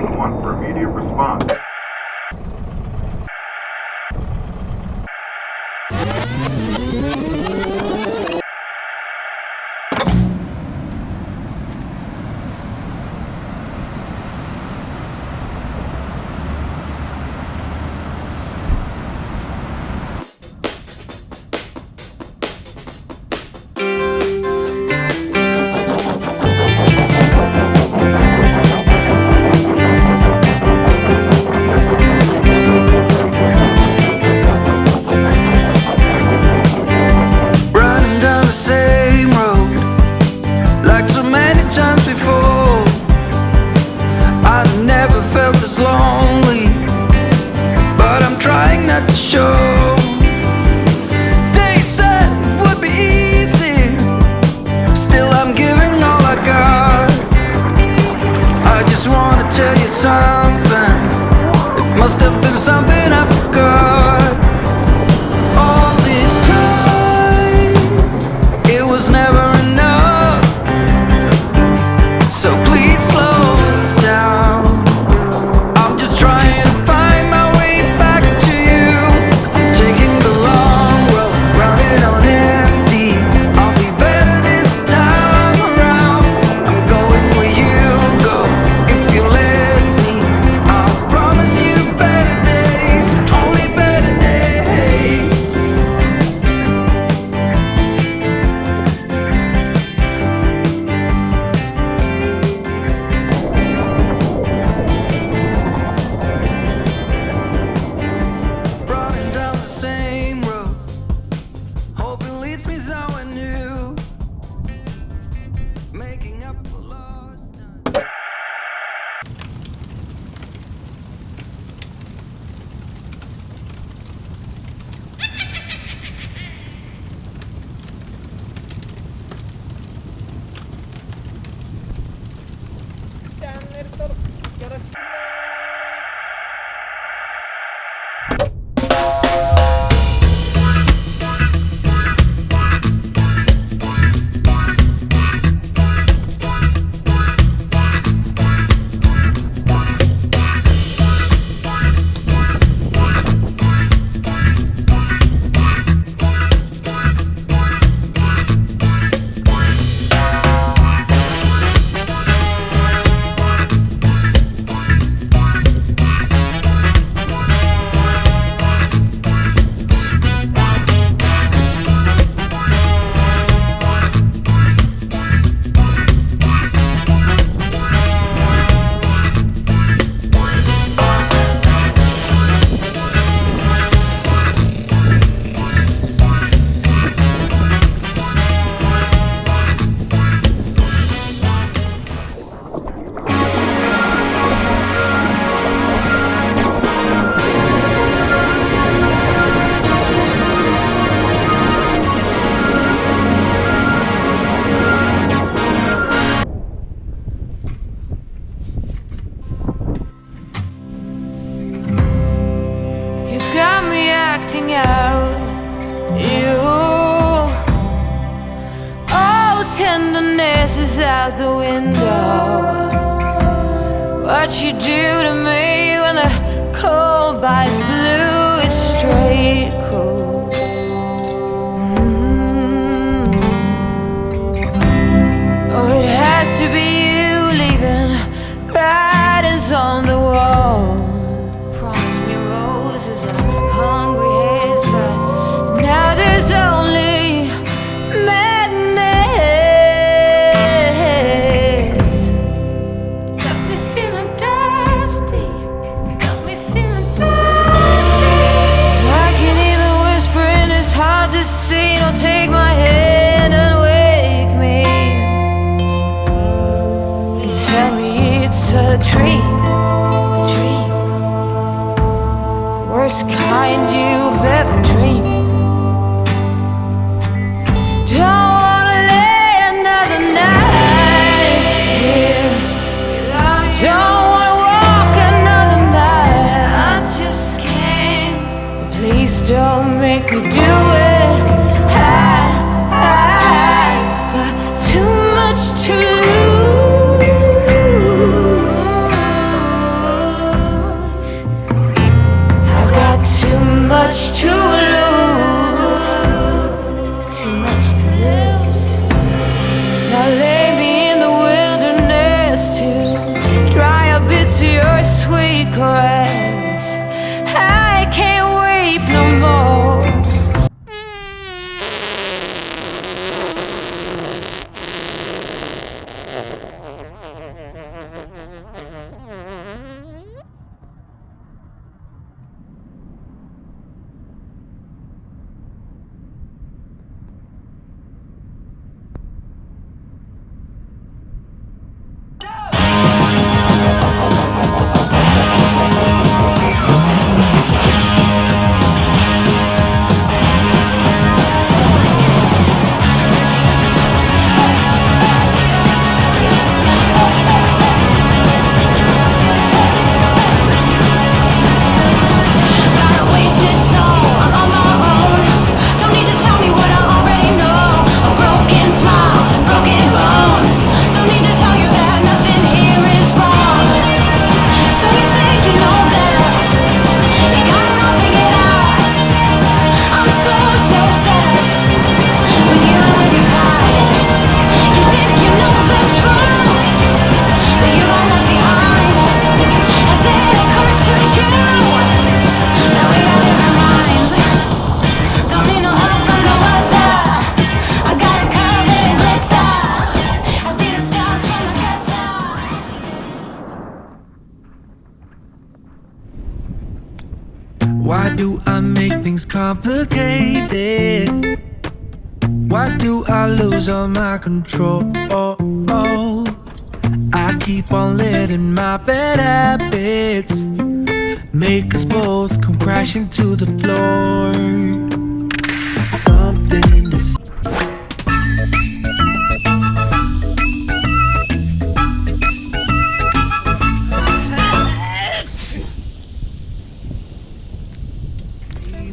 911 for immediate response. acting out. You, all tenderness is out the window. What you do to me when the cold bites blue is straight cool. Oh, it has to be you leaving writings on the wall. Promise me roses and a hungry haze, but now there's only madness. Got me feeling dusty. Got me feeling dusty. I can't even whisper and it's hard to see. Don't take my hand and wake me and tell me it's a dream. A dream. The worst kind you've ever dreamed. Don't wanna lay another night here. Don't wanna walk another mile. I just can't. Please don't make me do it. I got too much to lose. Why do I make things complicated? Why do I lose all my control? I keep on letting my bad habits make us both come crashing to the floor. Something to save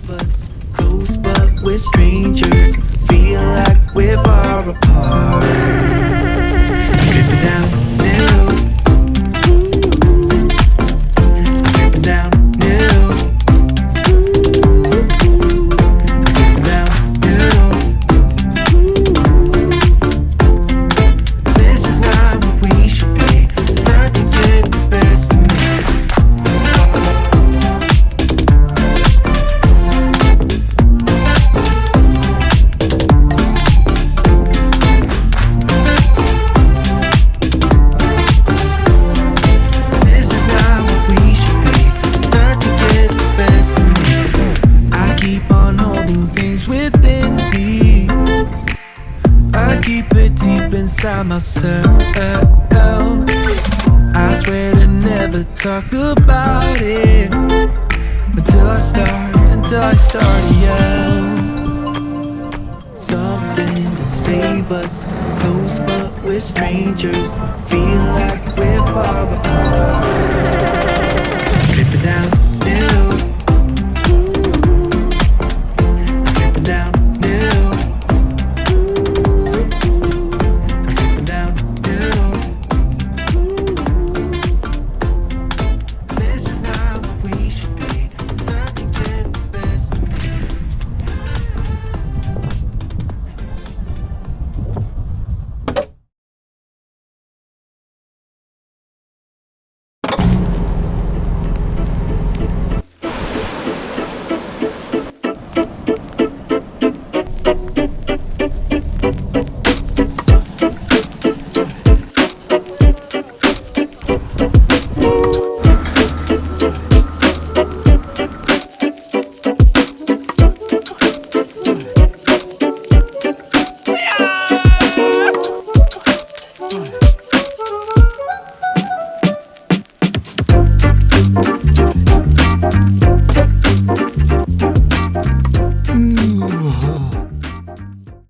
us, close but we're strangers. Feel like we're far apart. Stripping down new. Stripping down new. Stripping down new. This is not what we should be. Start to get the best of me. Inside myself, I swear to never talk about it until I start to yell. Something to save us, close but we're strangers. Feel like we're far apart. Strip it down.